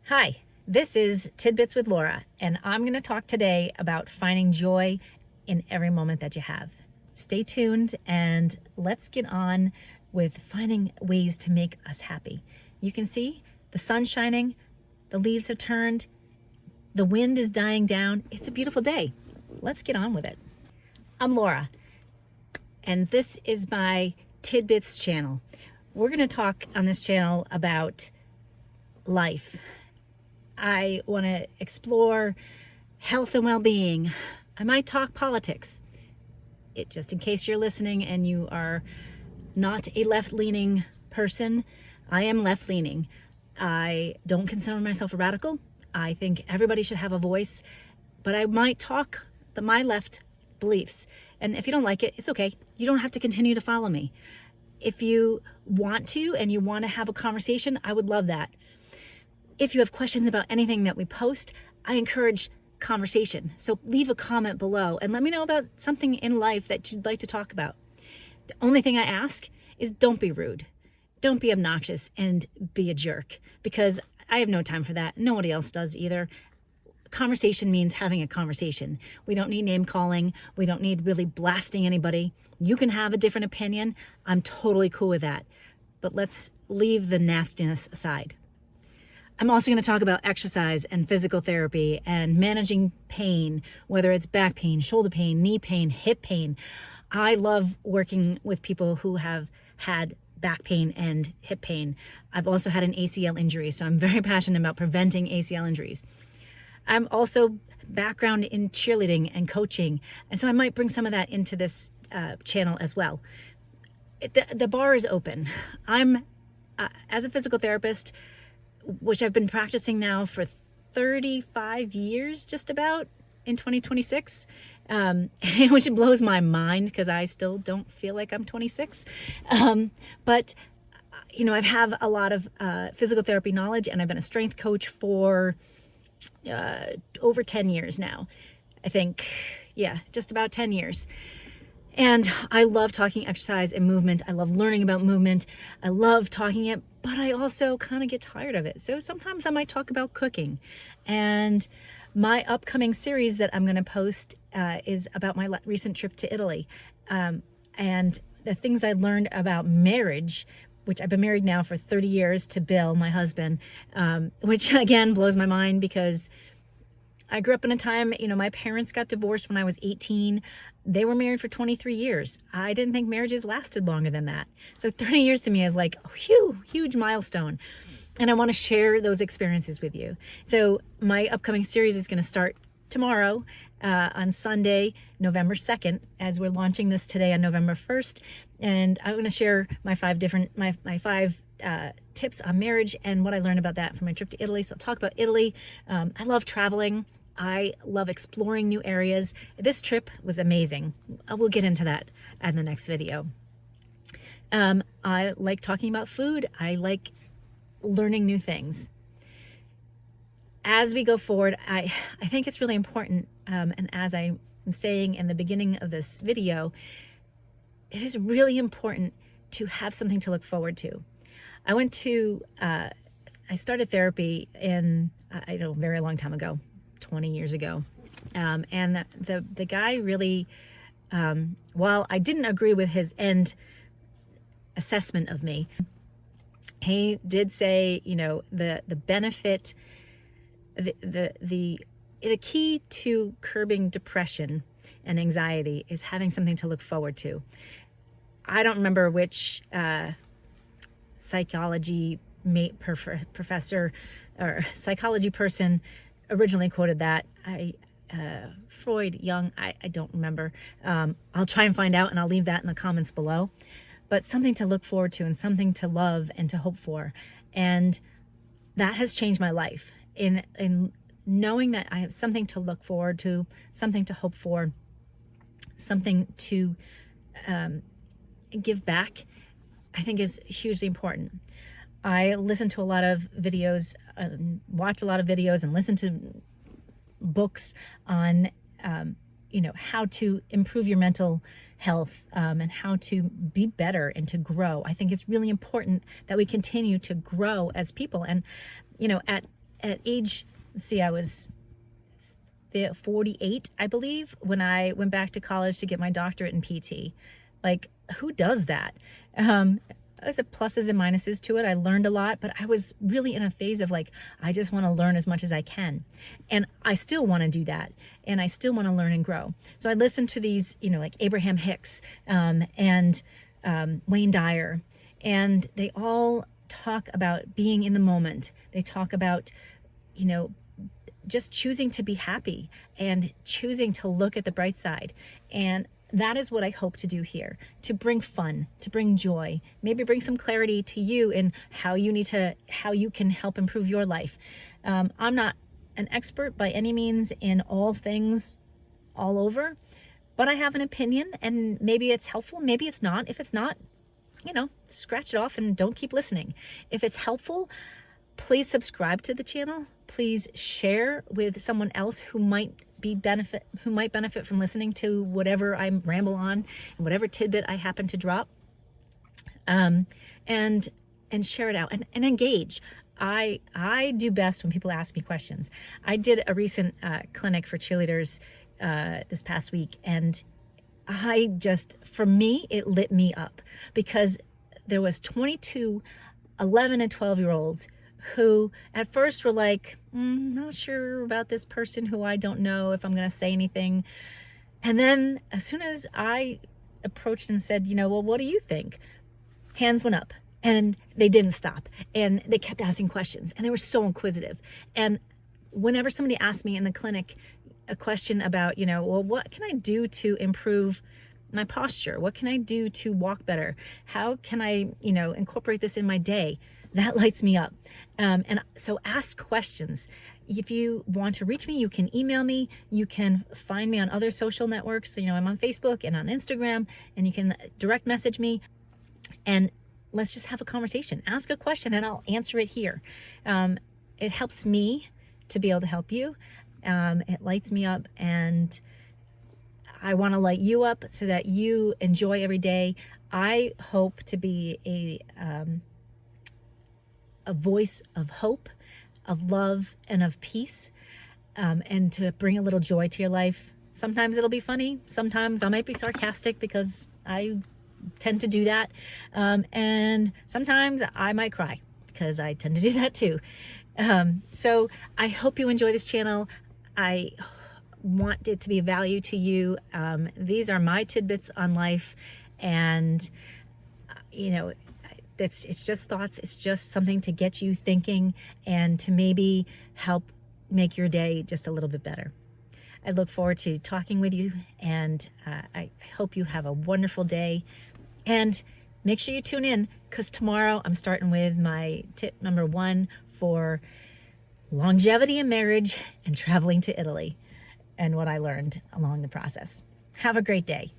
Hi, this is Tidbits with Laura, and I'm going to talk today about finding joy in every moment that you have. Stay tuned and let's get on with finding ways to make us happy. You can see the sun's shining, the leaves have turned, the wind is dying down. It's a beautiful day. Let's get on with it. I'm Laura, and this is my Tidbits channel. We're going to talk on this channel about life. I want to explore health and well-being. I might talk politics. Just in case you're listening and you are not a left-leaning person, I am left-leaning. I don't consider myself a radical. I think everybody should have a voice, but I might talk my left beliefs. And if you don't like it, it's okay. You don't have to continue to follow me. If you want to and you want to have a conversation, I would love that. If you have questions about anything that we post, I encourage conversation. So leave a comment below and let me know about something in life that you'd like to talk about. The only thing I ask is don't be rude. Don't be obnoxious and be a jerk, because I have no time for that. Nobody else does either. Conversation means having a conversation. We don't need name calling. We don't need really blasting anybody. You can have a different opinion. I'm totally cool with that. But let's leave the nastiness aside. I'm also going to talk about exercise and physical therapy and managing pain, whether it's back pain, shoulder pain, knee pain, hip pain. I love working with people who have had back pain and hip pain. I've also had an ACL injury, so I'm very passionate about preventing ACL injuries. I'm also background in cheerleading and coaching, and so I might bring some of that into this channel as well. The bar is open. I'm, as a physical therapist, which I've been practicing now for 35 years, just about, in 2026, which blows my mind because I still don't feel like I'm 26. But, you know, I have a lot of physical therapy knowledge, and I've been a strength coach for over 10 years now. I think, yeah, just about 10 years. And I love talking exercise and movement. I love learning about movement. I love talking it, but I also kind of get tired of it. So sometimes I might talk about cooking. And my upcoming series that I'm going to post is about my recent trip to Italy. And the things I learned about marriage, which I've been married now for 30 years to Bill, my husband, which again blows my mind because I grew up in a time, you know, my parents got divorced when I was 18. They were married for 23 years. I didn't think marriages lasted longer than that. So 30 years to me is like a huge milestone. And I want to share those experiences with you. So my upcoming series is going to start tomorrow on Sunday, November 2nd, as we're launching this today on November 1st. And I'm going to share my five tips on marriage and what I learned about that from my trip to Italy. So I'll talk about Italy. I love traveling. I love exploring new areas. This trip was amazing. We'll get into that in the next video. I like talking about food. I like learning new things. As we go forward, I think it's really important, and as I'm saying in the beginning of this video, it is really important to have something to look forward to. I started therapy in, a very long time ago, 20 years ago. And the guy really, while I didn't agree with his end assessment of me, he did say, you know, the benefit, the key to curbing depression and anxiety is having something to look forward to. I don't remember which psychology professor or psychology person originally quoted that. Freud, Jung, I don't remember. I'll try and find out, and I'll leave that in the comments below. But something to look forward to and something to love and to hope for. And that has changed my life in knowing that I have something to look forward to, something to hope for, something to give back, I think is hugely important. I listen to a lot of videos, watch a lot of videos, and listen to books on, how to improve your mental health and how to be better and to grow. I think it's really important that we continue to grow as people. And, at at age, let's see, I was 48, I believe, when I went back to college to get my doctorate in PT. Like, who does that? There's pluses and minuses to it. I learned a lot, but I was really in a phase of like, I just want to learn as much as I can. And I still want to do that. And I still want to learn and grow. So I listened to these, like Abraham Hicks and Wayne Dyer, and they all talk about being in the moment. They talk about, just choosing to be happy and choosing to look at the bright side. And that is what I hope to do here, to bring fun, to bring joy, maybe bring some clarity to you in how you can help improve your life. I'm not an expert by any means in all things all over, but I have an opinion, and maybe it's helpful, maybe it's not. If it's not, scratch it off and don't keep listening. If it's helpful, please subscribe to the channel. Please share with someone else who might benefit from listening to whatever I ramble on and whatever tidbit I happen to drop. And share it out and engage. I do best when people ask me questions. I did a recent clinic for cheerleaders this past week, and for me, it lit me up because there was 22 11 and 12-year-olds who at first were like, not sure about this person who I don't know if I'm going to say anything. And then as soon as I approached and said, well, what do you think? Hands went up, and they didn't stop, and they kept asking questions, and they were so inquisitive. And whenever somebody asked me in the clinic a question about, well, what can I do to improve my posture? What can I do to walk better? How can I, incorporate this in my day? That lights me up. And so ask questions. If you want to reach me, you can email me. You can find me on other social networks. I'm on Facebook and on Instagram, and you can direct message me, and let's just have a conversation. Ask a question and I'll answer it here. It helps me to be able to help you. It lights me up, and I want to light you up so that you enjoy every day. I hope to be a voice of hope, of love, and of peace, and to bring a little joy to your life. Sometimes it'll be funny. Sometimes I might be sarcastic because I tend to do that. And sometimes I might cry because I tend to do that too. So I hope you enjoy this channel. I want it to be of value to you. These are my tidbits on life, and it's just thoughts. It's just something to get you thinking and to maybe help make your day just a little bit better. I look forward to talking with you, and I hope you have a wonderful day. And make sure you tune in, because tomorrow I'm starting with my tip number 1 for longevity in marriage and traveling to Italy, and what I learned along the process. Have a great day.